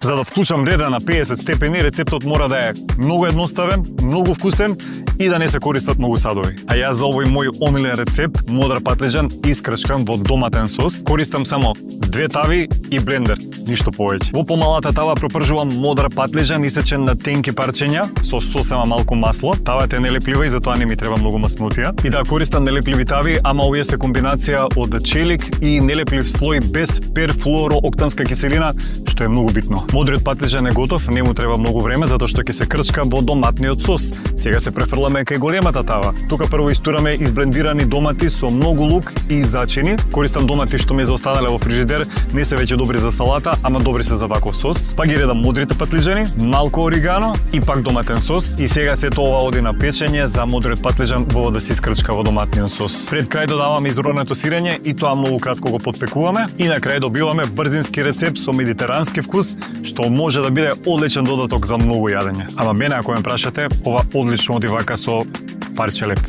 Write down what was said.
За да вклучам реда на 50 степени, рецептот мора да е многу едноставен, многу вкусен и да не се користат многу садови. А јас за овој мој омилен рецепт, модар патлиџан искрчкан во доматен сос, користам само 2 тави и блендер, ништо повеќе. Во помалата тава пропржувам модар патлиџан исечен на тенки парчења со сосема малку масло. Тавата е нелеплива и затоа не ми треба многу маснотија. И да користам нелепливи тави, ама овие се комбинација од челик и нелеплив слој без перфлуорооктанска киселина, што е многу битно. Модриот патлиџан е готов, не му треба многу време затоа што ќе се крчка во доматниот сос. Сега се префрламе кај големата тава. Тука прво истураме изблендирани домати со многу лук и зачини. Користам домати што ме заостанале во фрижидер, не се веќе добри за салата, ама добри се за ваков сос. Па ги редам модрите патлиџани, малку оригано и пак доматен сос. И сега сето ова оди на печење за модриот патлиџан во да се искрчка во доматниот сос. Пред крај додаваме изродното сирење и тоа многу кратко го потпекуваме. И на крај добиваме брзински рецепт со медитерански вкус, што може да биде одличен додаток за многу јадење. Ама мене ако ме прашате, ова одлично оди вака со парче леп.